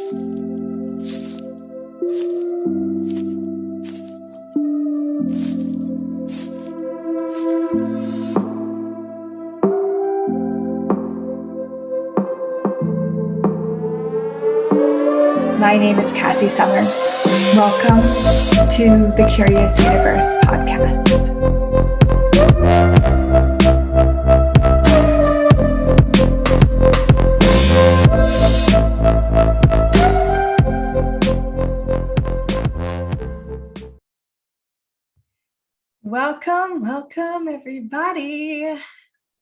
My name is Cassy Summers. Welcome to the Curious Universe podcast. Welcome, everybody.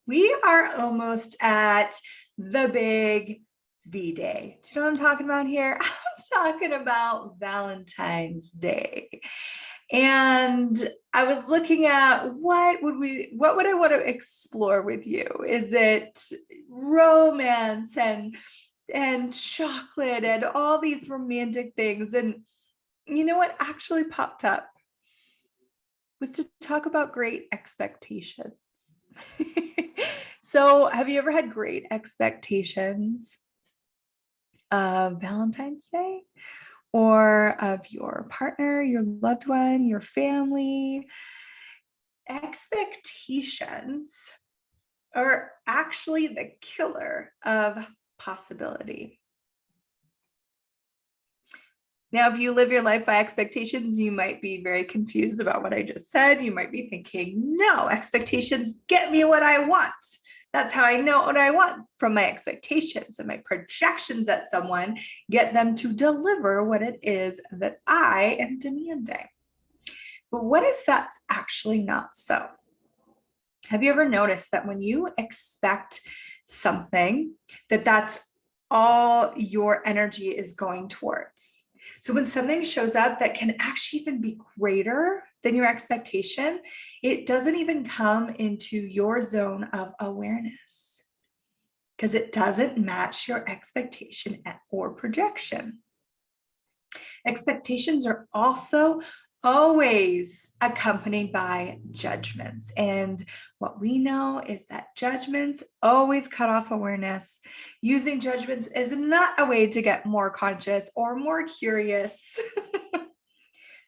We are almost at the big V Day. Do you know what I'm talking about here? I'm talking about Valentine's Day. And I was looking at what would I want to explore with you? Is it romance and chocolate and all these romantic things? And you know what actually popped up was to talk about great expectations. So have you ever had great expectations of Valentine's Day or of your partner, your loved one, your family? Expectations are actually the killer of possibility. Now, if you live your life by expectations, you might be very confused about what I just said. You might be thinking, no, expectations get me what I want. That's how I know what I want, from my expectations, and my projections at someone get them to deliver what it is that I am demanding. But what if that's actually not so? Have you ever noticed that when you expect something, that's all your energy is going towards? So when something shows up that can actually even be greater than your expectation, it doesn't even come into your zone of awareness because it doesn't match your expectation or projection. Expectations are also always accompanied by judgments. And what we know is that judgments always cut off awareness. Using judgments is not a way to get more conscious or more curious.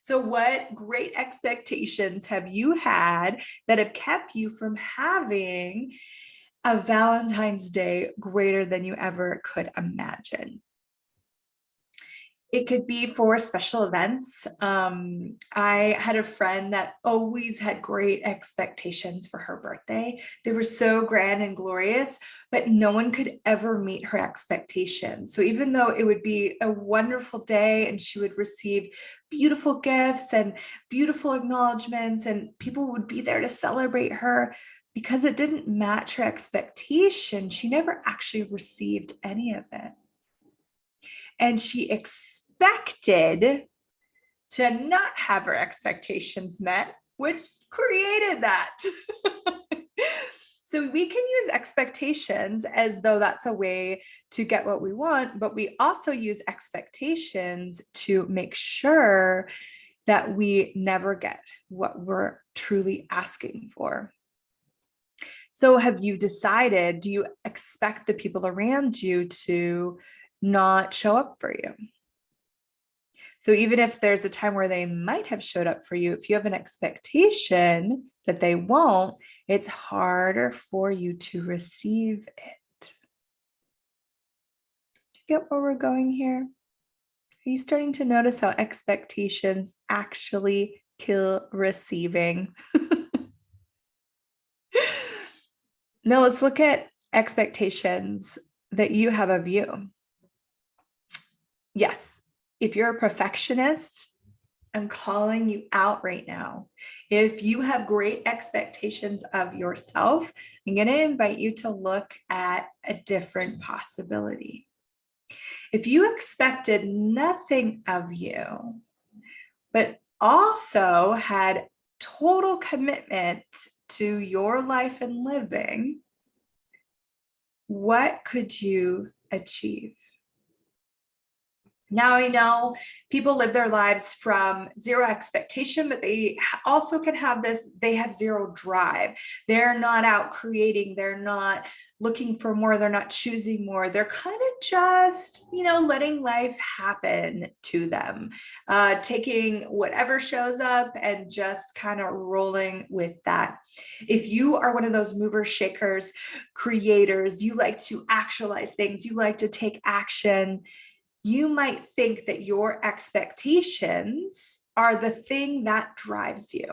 So what great expectations have you had that have kept you from having a Valentine's Day greater than you ever could imagine? It could be for special events. I had a friend that always had great expectations for her birthday. They were so grand and glorious, but no one could ever meet her expectations. So even though it would be a wonderful day and she would receive beautiful gifts and beautiful acknowledgments and people would be there to celebrate her, because it didn't match her expectation, she never actually received any of it. And she expected to not have her expectations met, which created that. So we can use expectations as though that's a way to get what we want, but we also use expectations to make sure that we never get what we're truly asking for. So have you decided, do you expect the people around you to not show up for you? So even if there's a time where they might have showed up for you, if you have an expectation that they won't, it's harder for you to receive it. Do you get where we're going here? Are you starting to notice how expectations actually kill receiving? Now let's look at expectations that you have of you. Yes, if you're a perfectionist, I'm calling you out right now. If you have great expectations of yourself, I'm going to invite you to look at a different possibility. If you expected nothing of you, but also had total commitment to your life and living, what could you achieve? Now I know people live their lives from zero expectation, but they also can have this, they have zero drive. They're not out creating, they're not looking for more, they're not choosing more. They're kind of just, letting life happen to them, taking whatever shows up and just kind of rolling with that. If you are one of those movers, shakers, creators, you like to actualize things, you like to take action, you might think that your expectations are the thing that drives you.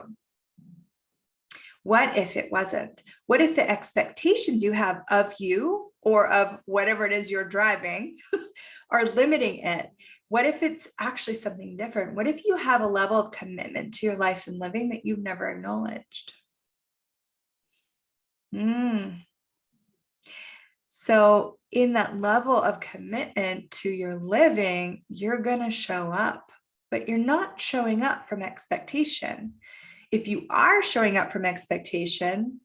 What if it wasn't? What if the expectations you have of you or of whatever it is you're driving are limiting it? What if it's actually something different? What if you have a level of commitment to your life and living that you've never acknowledged? So in that level of commitment to your living, you're going to show up, but you're not showing up from expectation. If you are showing up from expectation,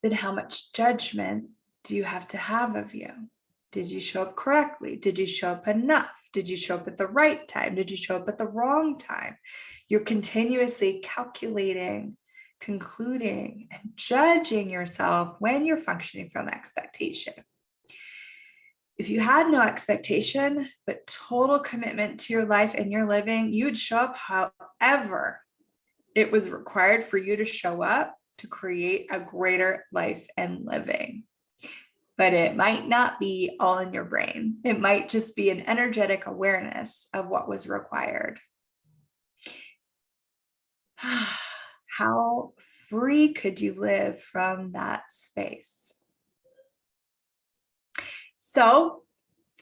then how much judgment do you have to have of you? Did you show up correctly? Did you show up enough? Did you show up at the right time? Did you show up at the wrong time? You're continuously calculating, concluding, and judging yourself when you're functioning from expectation. If you had no expectation, but total commitment to your life and your living, you would show up however it was required for you to show up to create a greater life and living. But it might not be all in your brain. It might just be an energetic awareness of what was required. How free could you live from that space? So,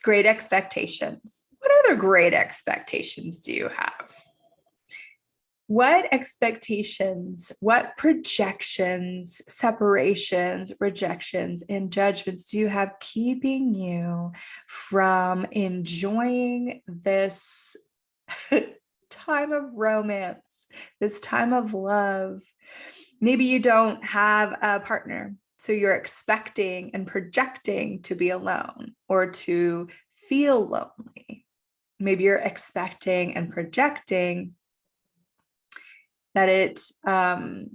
great expectations. What other great expectations do you have? What expectations, what projections, separations, rejections, and judgments do you have keeping you from enjoying this time of romance, this time of love? Maybe you don't have a partner, so you're expecting and projecting to be alone or to feel lonely. Maybe you're expecting and projecting that it's and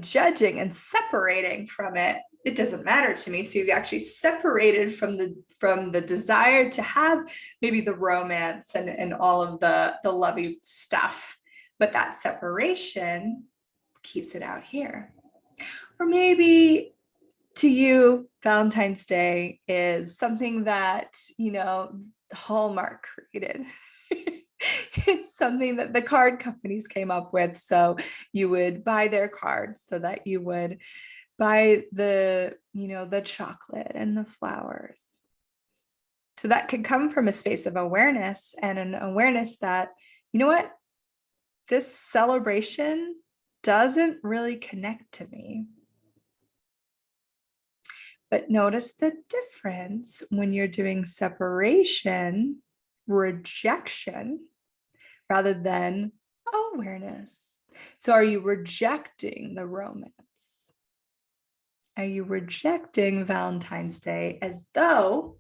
judging and separating from it. It doesn't matter to me. So you've actually separated from the desire to have maybe the romance and all of the lovey stuff, but that separation keeps it out here. Or maybe to you, Valentine's Day is something that, Hallmark created. It's something that the card companies came up with. So you would buy their cards so that you would buy the chocolate and the flowers. So that could come from a space of awareness and an awareness that, this celebration doesn't really connect to me. But notice the difference when you're doing separation, rejection, rather than awareness. So are you rejecting the romance? Are you rejecting Valentine's Day as though,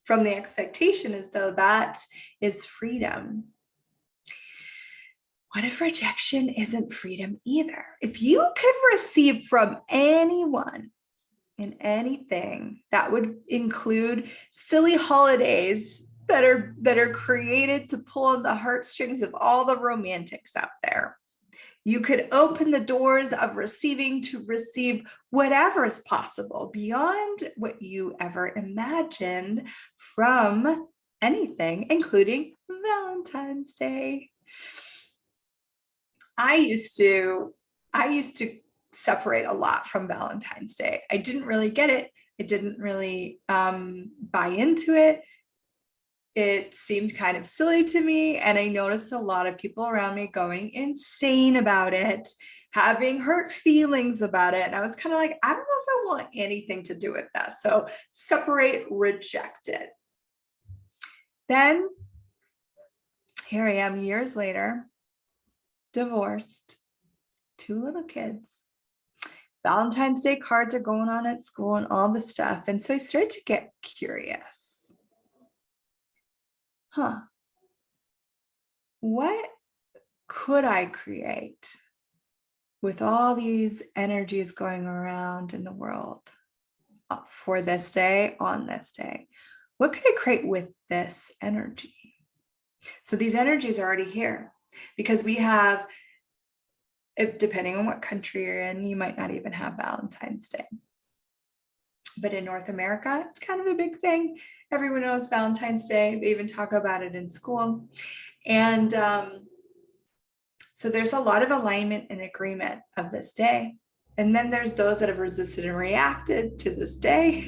from the expectation, as though that is freedom? What if rejection isn't freedom either? If you could receive from anyone in anything, that would include silly holidays that are created to pull on the heartstrings of all the romantics out there. You could open the doors of receiving to receive whatever is possible beyond what you ever imagined from anything, including Valentine's Day. I used to separate a lot from Valentine's Day. I didn't really get it. I didn't really buy into it. It seemed kind of silly to me. And I noticed a lot of people around me going insane about it, having hurt feelings about it. And I was kind of like, I don't know if I want anything to do with that. So separate, reject it. Then here I am years later, divorced, 2 little kids. Valentine's Day cards are going on at school and all this stuff. And so I started to get curious. what could I create with all these energies going around in the world for this day, on this day? What could I create with this energy? So these energies are already here because we have, depending on what country you're in, you might not even have Valentine's Day. But in North America, it's kind of a big thing. Everyone knows Valentine's Day. They even talk about it in school. And so there's a lot of alignment and agreement of this day. And then there's those that have resisted and reacted to this day.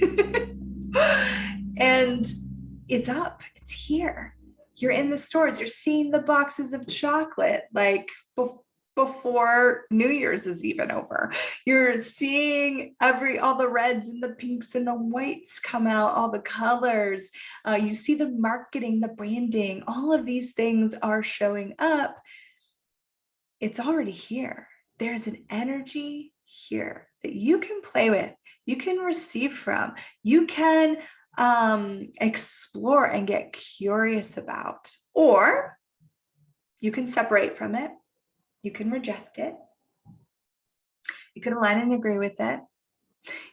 And it's up, it's here. You're in the stores, you're seeing the boxes of chocolate like before New Year's is even over. You're seeing all the reds and the pinks and the whites come out, all the colors. You see the marketing, the branding, all of these things are showing up. It's already here. There's an energy here that you can play with, you can receive from, you can explore and get curious about, or you can separate from it. You can reject it. You can align and agree with it.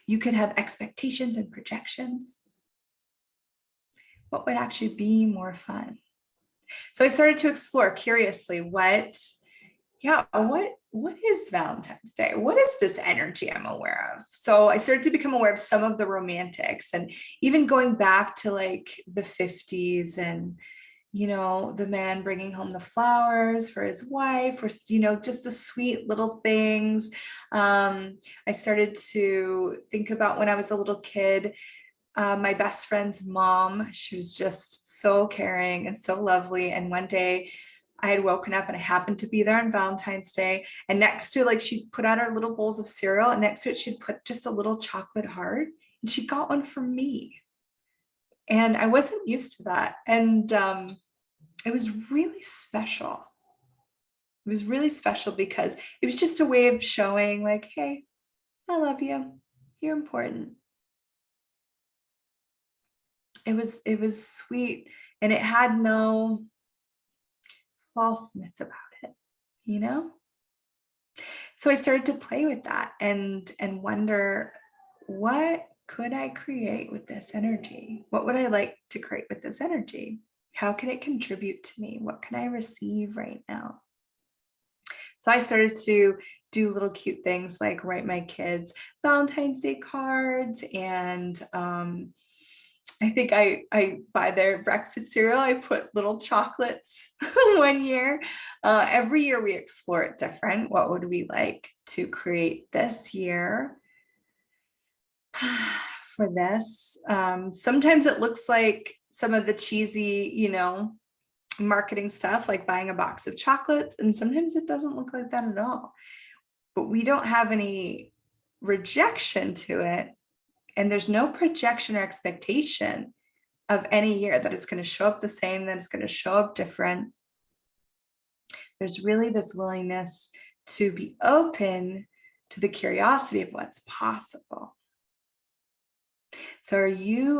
You could have expectations and projections. What would actually be more fun? So I started to explore curiously what is Valentine's Day? What is this energy I'm aware of? So I started to become aware of some of the romantics, and even going back to like the 50s and, the man bringing home the flowers for his wife, or, just the sweet little things. I started to think about when I was a little kid, my best friend's mom. She was just so caring and so lovely. And one day I had woken up and I happened to be there on Valentine's Day, and next to, like, she'd put out her little bowls of cereal, and next to it she'd put just a little chocolate heart, and she got one for me. And I wasn't used to that. And it was really special. It was really special because it was just a way of showing, like, hey, I love you. You're important. It was sweet, and it had no falseness about it, So I started to play with that and wonder, what could I create with this energy? What would I like to create with this energy? How can it contribute to me? What can I receive right now? So I started to do little cute things like write my kids Valentine's Day cards, and I think I buy their breakfast cereal. I put little chocolates one year. Every year we explore it different. What would we like to create this year for this? Sometimes it looks like some of the cheesy, marketing stuff, like buying a box of chocolates. And sometimes it doesn't look like that at all. But we don't have any rejection to it. And there's no projection or expectation of any year that it's going to show up the same, that it's going to show up different. There's really this willingness to be open to the curiosity of what's possible. So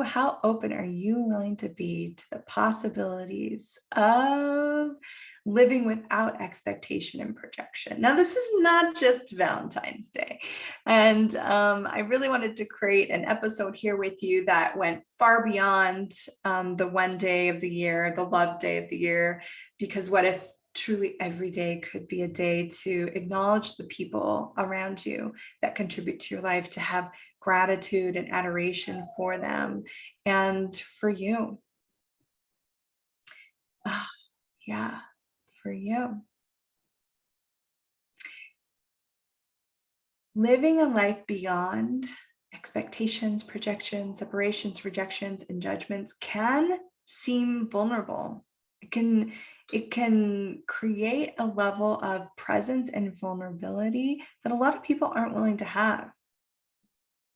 how open are you willing to be to the possibilities of living without expectation and projection? Now, this is not just Valentine's Day. And I really wanted to create an episode here with you that went far beyond the one day of the year, the love day of the year, because what if truly every day could be a day to acknowledge the people around you that contribute to your life, to have gratitude and adoration for them and for you. Yeah, for you. Living a life beyond expectations, projections, separations, rejections, and judgments can seem vulnerable. It can create a level of presence and vulnerability that a lot of people aren't willing to have.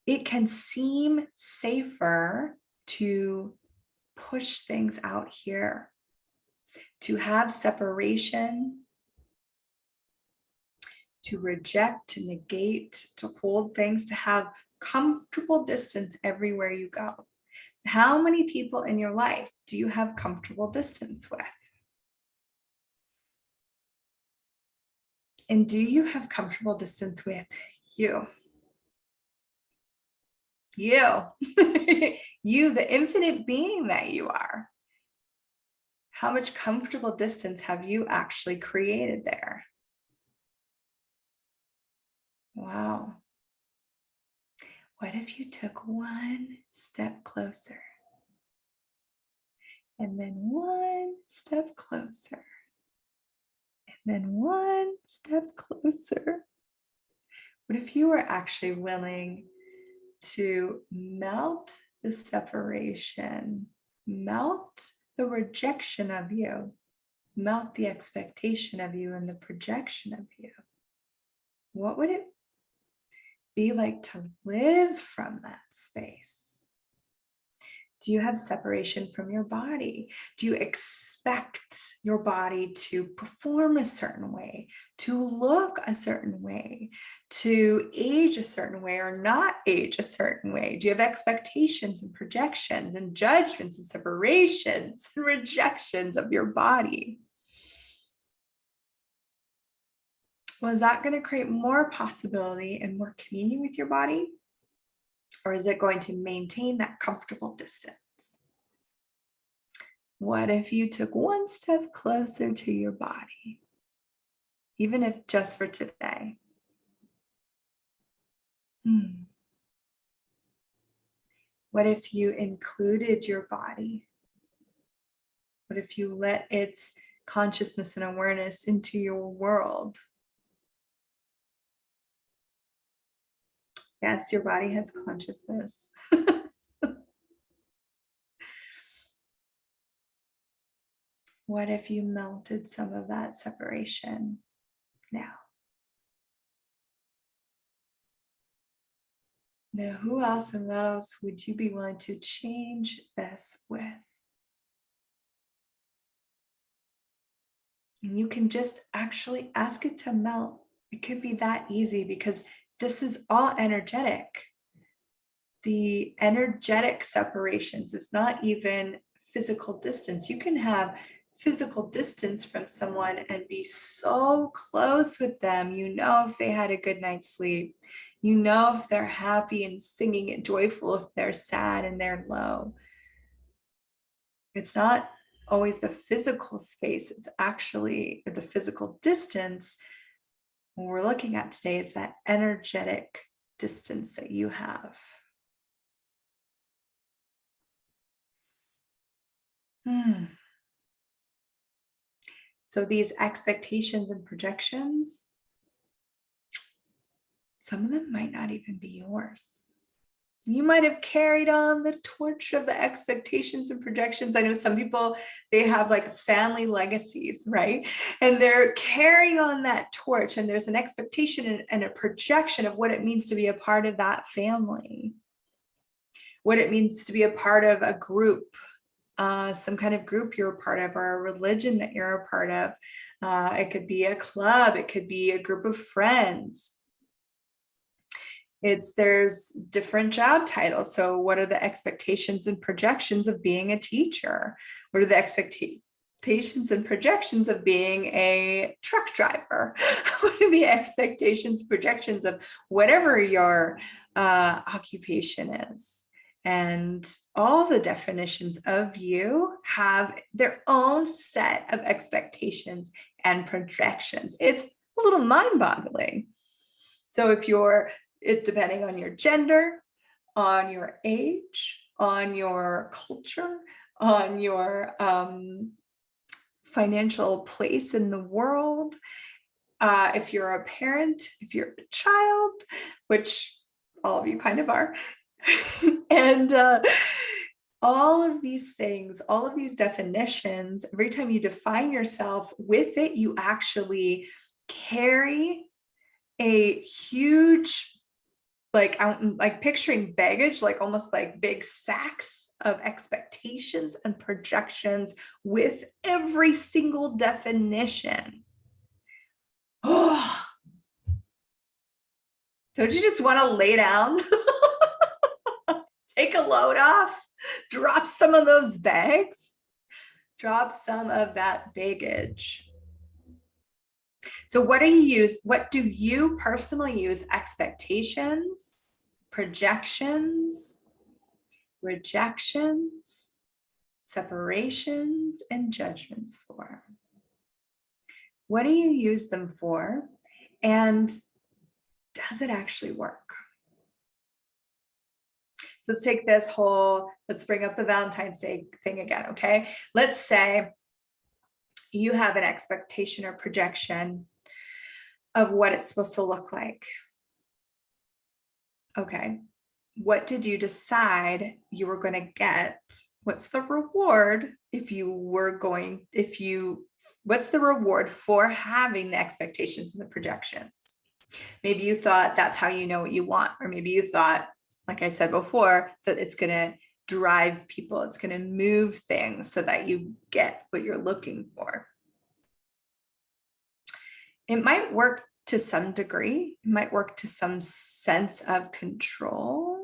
It can seem safer to push things out here, to have separation, to reject, to negate, to hold things, to have comfortable distance everywhere you go. How many people in your life do you have comfortable distance with? And do you have comfortable distance with you? You, you, the infinite being that you are. How much comfortable distance have you actually created there? Wow. What if you took one step closer? And then one step closer. And then one step closer. What if you were actually willing to melt the separation, melt the rejection of you, melt the expectation of you and the projection of you? What would it be like to live from that space? Do you have separation from your body? Do you expect your body to perform a certain way, to look a certain way, to age a certain way or not age a certain way? Do you have expectations and projections and judgments and separations and rejections of your body? Well, is that going to create more possibility and more communion with your body? Or is it going to maintain that comfortable distance? What if you took one step closer to your body, even if just for today? What if you included your body? What if you let its consciousness and awareness into your world? Yes, your body has consciousness. What if you melted some of that separation now? Now, who else and what else would you be willing to change this with? And you can just actually ask it to melt. It could be that easy because this is all energetic. The energetic separations is not even physical distance. You can have physical distance from someone and be so close with them. You know if they had a good night's sleep. You know if they're happy and singing and joyful, if they're sad and they're low. It's not always the physical space. It's actually the physical distance. What we're looking at today is that energetic distance that you have. So these expectations and projections, some of them might not even be yours. You might have carried on the torch of the expectations and projections. I know some people, they have like family legacies, right? And they're carrying on that torch, and there's an expectation and a projection of what it means to be a part of that family, what it means to be a part of a group, some kind of group you're a part of, or a religion that you're a part of. It could be a club, it could be a group of friends. There's different job titles. So what are the expectations and projections of being a teacher? What are the expectations and projections of being a truck driver? What are the expectations, projections of whatever your occupation is? And all the definitions of you have their own set of expectations and projections. It's a little mind-boggling. So if depending on your gender, on your age, on your culture, on your financial place in the world, if you're a parent, if you're a child, which all of you kind of are, and all of these things, all of these definitions, every time you define yourself with it, you actually carry a huge, like I'm like picturing baggage, like almost like big sacks of expectations and projections with every single definition. Oh, don't you just want to lay down? Take a load off? Drop some of those bags. Drop some of that baggage. So what do you personally use expectations, projections, rejections, separations, and judgments for? What do you use them for? And does it actually work? So let's take this let's bring up the Valentine's Day thing again, okay? Let's say you have an expectation or projection of what it's supposed to look like. Okay, what did you decide you were going to get? What's the reward what's the reward for having the expectations and the projections? Maybe you thought that's how you know what you want, or maybe you thought, like I said before, that it's going to drive people, it's going to move things so that you get what you're looking for. It might work to some degree, it might work to some sense of control,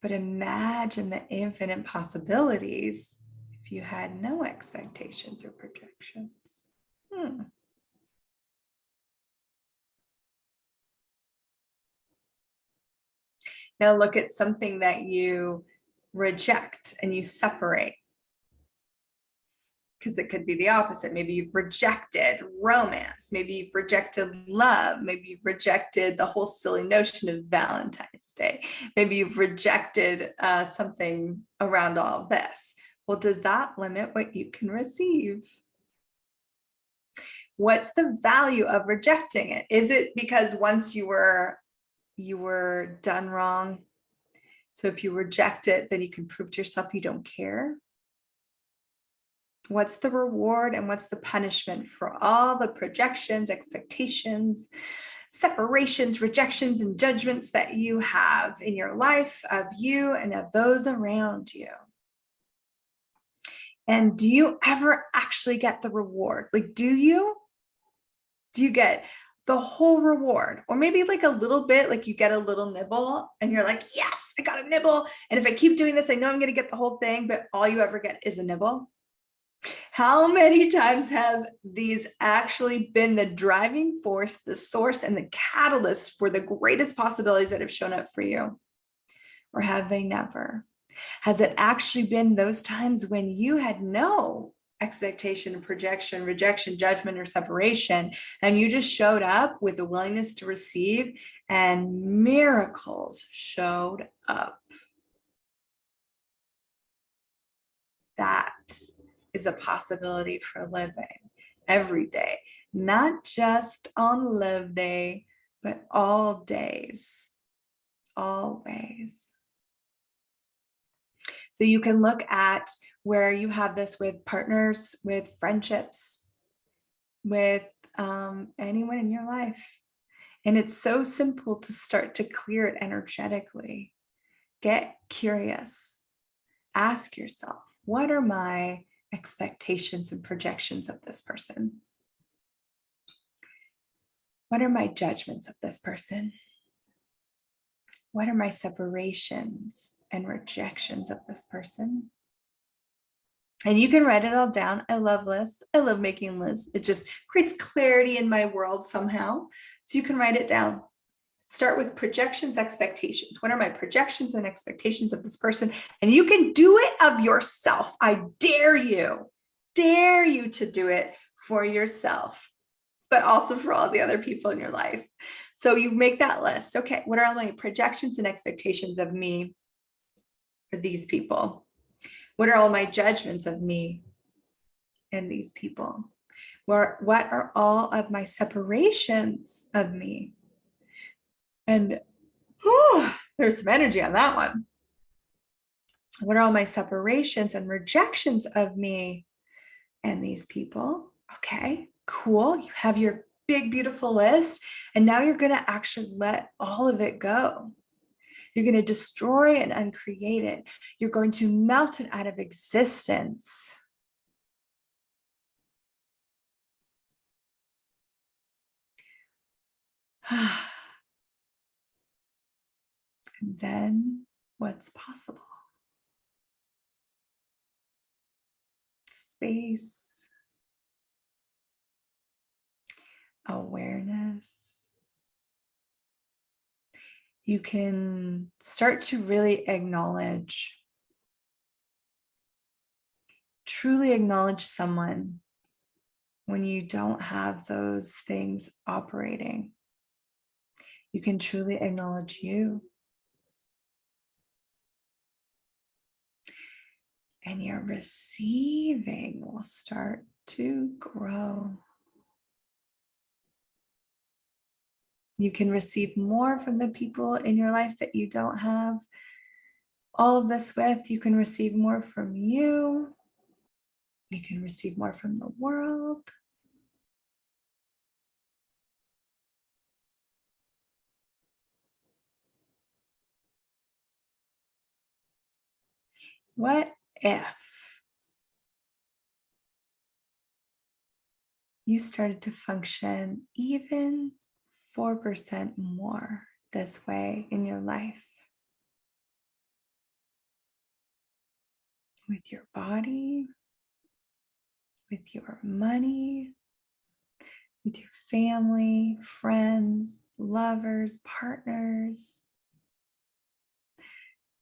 but imagine the infinite possibilities if you had no expectations or projections. Now look at something that you reject and you separate, because it could be the opposite. Maybe you've rejected romance, maybe you've rejected love, maybe you've rejected the whole silly notion of Valentine's Day, maybe you've rejected something around all of this. Well, does that limit what you can receive? What's the value of rejecting it? Is it because once you were done wrong, so if you reject it, then you can prove to yourself you don't care? What's the reward and what's the punishment for all the projections, expectations, separations, rejections, and judgments that you have in your life of you and of those around you? And do you ever actually get the reward? Like, do you get the whole reward? Or maybe like a little bit, like you get a little nibble and you're like, yes, I got a nibble. And if I keep doing this, I know I'm going to get the whole thing, but all you ever get is a nibble. How many times have these actually been the driving force, the source, and the catalyst for the greatest possibilities that have shown up for you? Or have they never? Has it actually been those times when you had no expectation, projection, rejection, judgment, or separation, and you just showed up with a willingness to receive and miracles showed up? That is a possibility for living every day, not just on love day, but all days, always. So you can look at where you have this with partners, with friendships, with anyone in your life. And it's so simple to start to clear it energetically. Get curious. Ask yourself, what are my expectations and projections of this person? What are my judgments of this person? What are my separations and rejections of this person? And you can write it all down. I love lists. I love making lists. It just creates clarity in my world somehow. So you can write it down. Start with projections, expectations. What are my projections and expectations of this person? And you can do it of yourself. I dare you to do it for yourself, but also for all the other people in your life. So you make that list. Okay, what are all my projections and expectations of me for these people? What are all my judgments of me and these people? What are all of my separations of me? And there's some energy on that one. What are all my separations and rejections of me and these people? Okay, cool. You have your big, beautiful list. And now you're going to actually let all of it go. You're going to destroy and uncreate it. You're going to melt it out of existence. And then what's possible. Space, awareness. You can start to really acknowledge, truly acknowledge someone when you don't have those things operating. You can truly acknowledge you. And your receiving will start to grow. You can receive more from the people in your life that you don't have all of this with. You can receive more from you. You can receive more from the world. What if you started to function even 4% more this way in your life? With your body, with your money, with your family, friends, lovers, partners,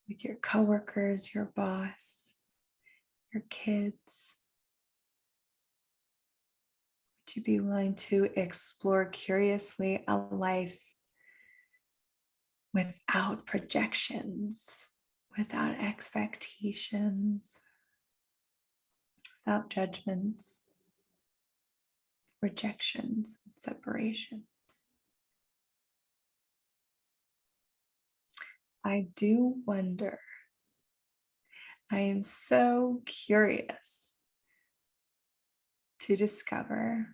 with your coworkers, your boss, your kids. Would you be willing to explore curiously a life without projections, without expectations, without judgments, rejections, separations? I do wonder. I am so curious to discover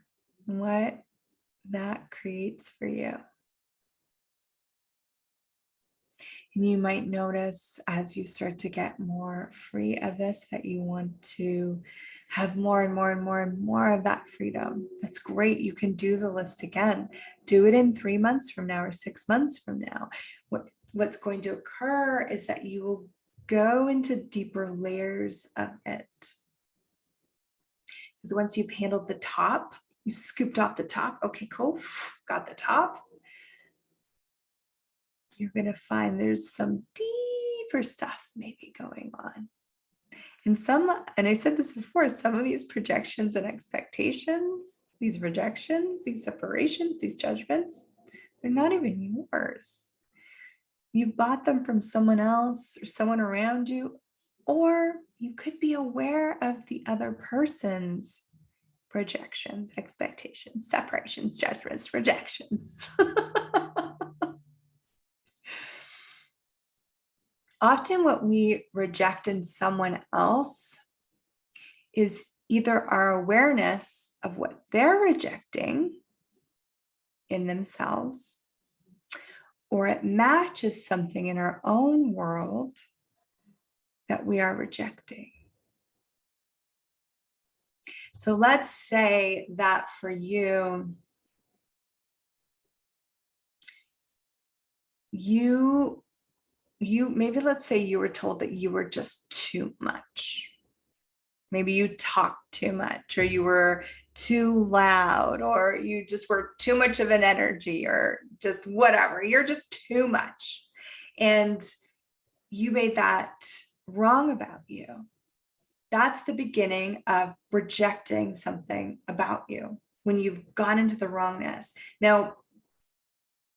what that creates for you. And you might notice as you start to get more free of this that you want to have more and more and more and more of that freedom. That's great. You can do the list again. Do it in 3 months from now or 6 months from now. What's going to occur is that you will go into deeper layers of it. Because once you've handled the top, you've scooped off the top. Okay, cool. Got the top. You're going to find there's some deeper stuff maybe going on. And I said this before, some of these projections and expectations, these rejections, these separations, these judgments, they're not even yours. You bought them from someone else or someone around you, or you could be aware of the other person's projections, expectations, separations, judgments, rejections. Often what we reject in someone else is either our awareness of what they're rejecting in themselves, or it matches something in our own world that we are rejecting. So let's say that for you, maybe let's say you were told that you were just too much. Maybe you talked too much, or you were too loud, or you just were too much of an energy, or just whatever. You're just too much. And you made that wrong about you. That's the beginning of rejecting something about you, when you've gone into the wrongness. Now,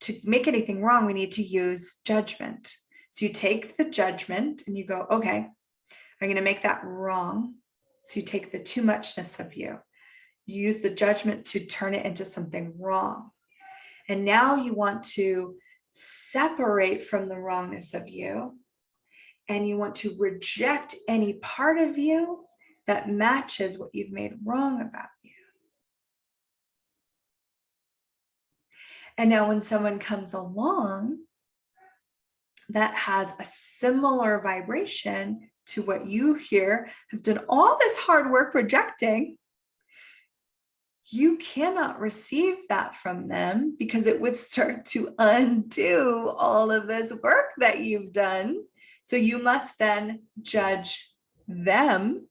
to make anything wrong, we need to use judgment. So you take the judgment and you go, okay, I'm going to make that wrong. So you take the too muchness of you. You use the judgment to turn it into something wrong. And now you want to separate from the wrongness of you, and you want to reject any part of you that matches what you've made wrong about you. And now when someone comes along that has a similar vibration to what you here have done all this hard work rejecting, you cannot receive that from them, because it would start to undo all of this work that you've done. So you must then judge them,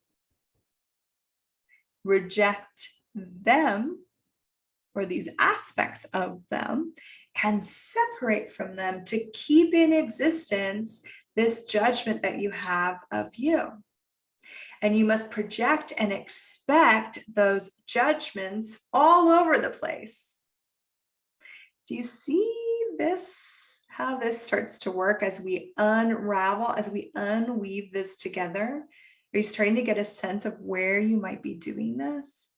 reject them, or these aspects of them, and separate from them to keep in existence this judgment that you have of you. And you must project and expect those judgments all over the place. Do you see this, how this starts to work as we unravel, as we unweave this together? Are you starting to get a sense of where you might be doing this?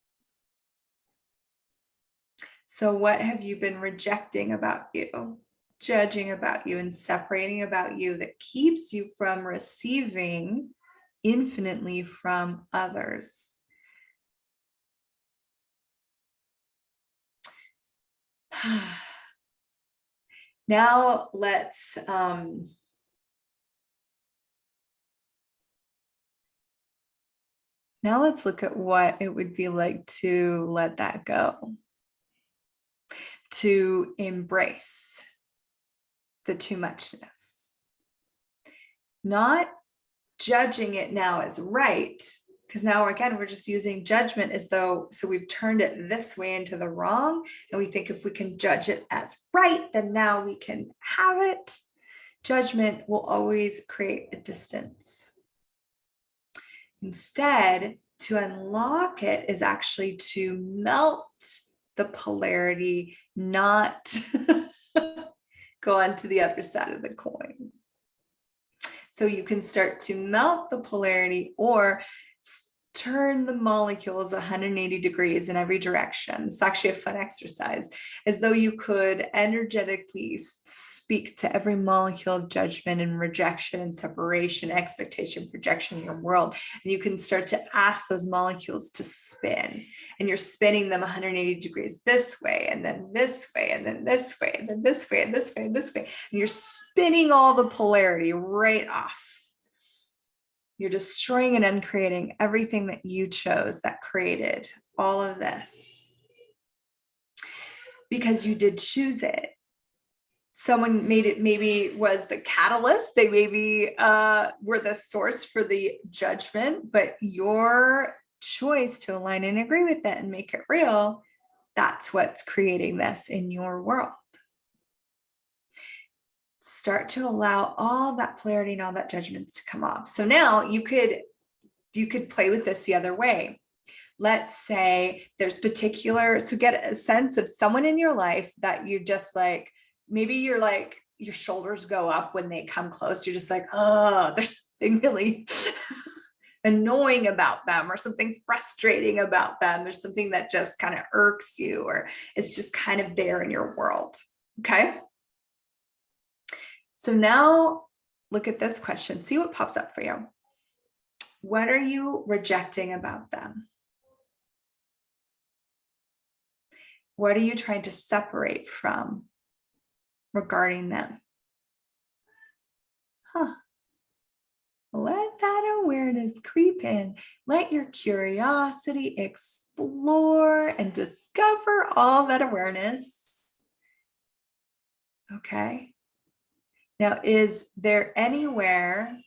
So what have you been rejecting about you, judging about you, and separating about you that keeps you from receiving infinitely from others? Now let's look at what it would be like to let that go, to embrace the too muchness, not judging it now as right, because now again we're just using judgment as though, so we've turned it this way into the wrong, and we think if we can judge it as right, then now we can have it. Judgment will always create a distance. Instead, to unlock it is actually to melt the polarity, not go on to the other side of the coin. So you can start to melt the polarity or turn the molecules 180 degrees in every direction. It's actually a fun exercise, as though you could energetically speak to every molecule of judgment and rejection and separation, expectation, projection in your world. And you can start to ask those molecules to spin, and you're spinning them 180 degrees this way, and then this way, and then this way, and then this way, and this way, and this way. And you're spinning all the polarity right off. You're destroying and uncreating everything that you chose that created all of this, because you did choose it. Someone made it, maybe was the catalyst. They maybe were the source for the judgment, but your choice to align and agree with it and make it real, that's what's creating this in your world. Start to allow all that polarity and all that judgments to come off. So now you could play with this the other way. Let's say there's particular, so get a sense of someone in your life that you just like, maybe you're like, your shoulders go up when they come close. You're just like, oh, there's something really annoying about them, or something frustrating about them. There's something that just kind of irks you, or it's just kind of there in your world. Okay. So now look at this question. See what pops up for you. What are you rejecting about them? What are you trying to separate from regarding them? Let that awareness creep in. Let your curiosity explore and discover all that awareness. Okay. Now, is there anywhere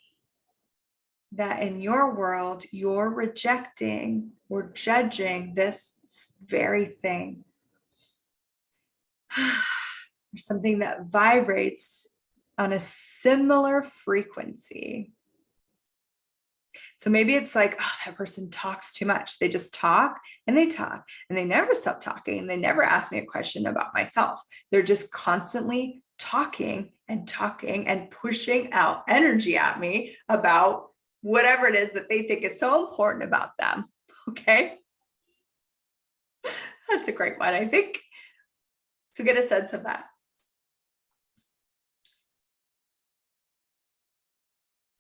that in your world you're rejecting or judging this very thing? Or something that vibrates on a similar frequency. So maybe it's like, oh, that person talks too much. They just talk and they never stop talking, and they never ask me a question about myself. They're just constantly talking and pushing out energy at me about whatever it is that they think is so important about them. Okay. That's a great one, I think. So get a sense of that.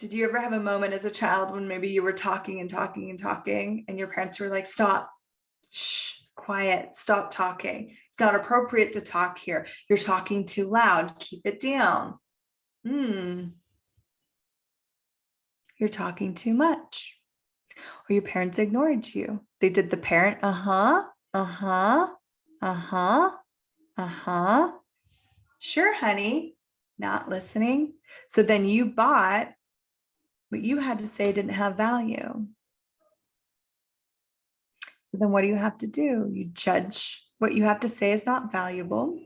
Did you ever have a moment as a child when maybe you were talking and your parents were like, stop, shh, quiet, stop talking. It's not appropriate to talk here. You're talking too loud. Keep it down. You're talking too much. Or your parents ignored you. They did the parent, sure, honey, not listening. So then you bought what you had to say didn't have value. So then what do you have to do? You judge what you have to say is not valuable.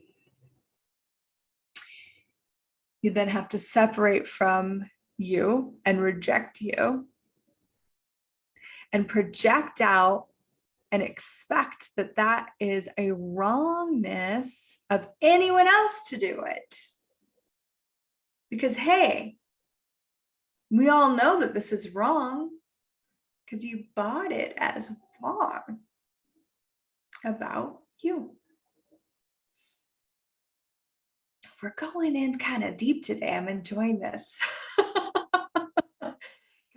You then have to separate from you and reject you and project out and expect that that is a wrongness of anyone else to do it. Because, hey, we all know that this is wrong because you bought it as wrong about you. We're going in kind of deep today. I'm enjoying this.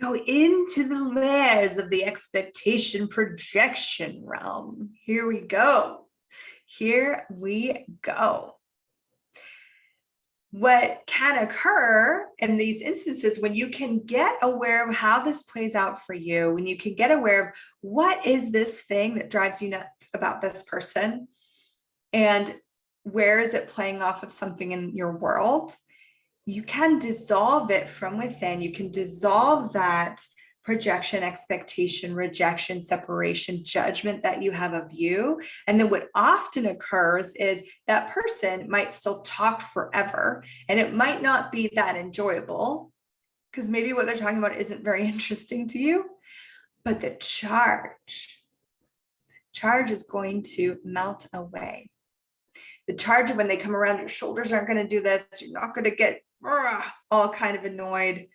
Go into the layers of the expectation projection realm. Here we go. Here we go. What can occur in these instances when you can get aware of how this plays out for you, when you can get aware of what is this thing that drives you nuts about this person, and where is it playing off of something in your world, you can dissolve it from within. You can dissolve that projection, expectation, rejection, separation, judgment that you have of you. And then what often occurs is that person might still talk forever, and it might not be that enjoyable because maybe what they're talking about isn't very interesting to you, but the charge is going to melt away. The charge of when they come around, your shoulders aren't going to do this. You're not going to get all kind of annoyed.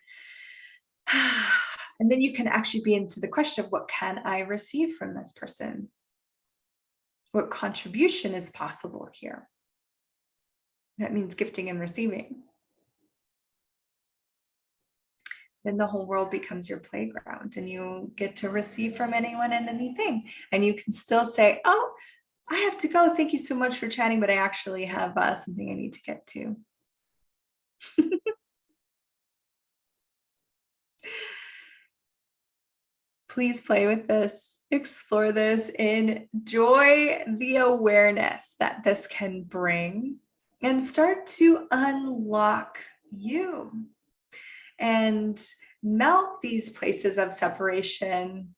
And then you can actually be into the question of what can I receive from this person? What contribution is possible here? That means gifting and receiving. Then the whole world becomes your playground and you get to receive from anyone and anything. And you can still say, oh, I have to go. Thank you so much for chatting, but I actually have something I need to get to. Please play with this, explore this, enjoy the awareness that this can bring, and start to unlock you and melt these places of separation,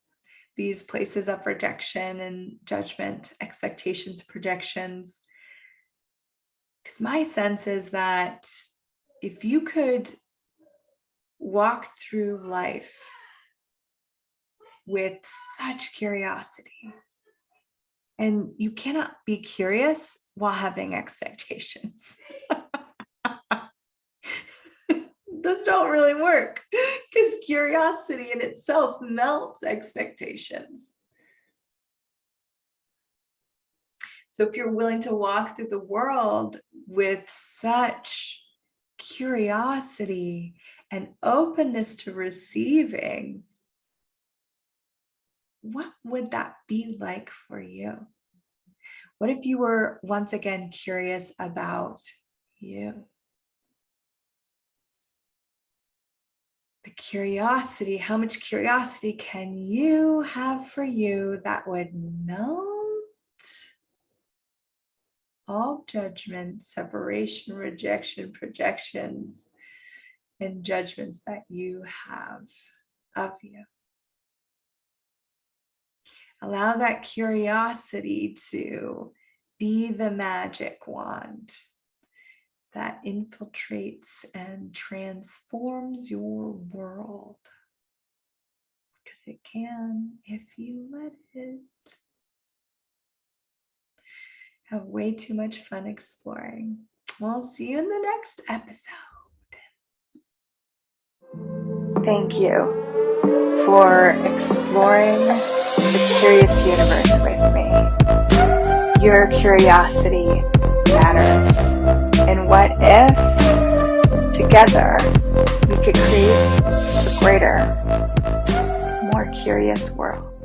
these places of rejection and judgment, expectations, projections. Because my sense is that if you could walk through life with such curiosity, and you cannot be curious while having expectations. Those don't really work because curiosity in itself melts expectations. So if you're willing to walk through the world with such curiosity and openness to receiving, what would that be like for you? What if you were once again curious about you? The curiosity, how much curiosity can you have for you that would melt all judgment, separation, rejection, projections, and judgments that you have of you? Allow that curiosity to be the magic wand that infiltrates and transforms your world. Because it can if you let it. Have way too much fun exploring. We'll see you in the next episode. Thank you for exploring the curious universe with me. Your curiosity matters. And what if together we could create a greater, more curious world?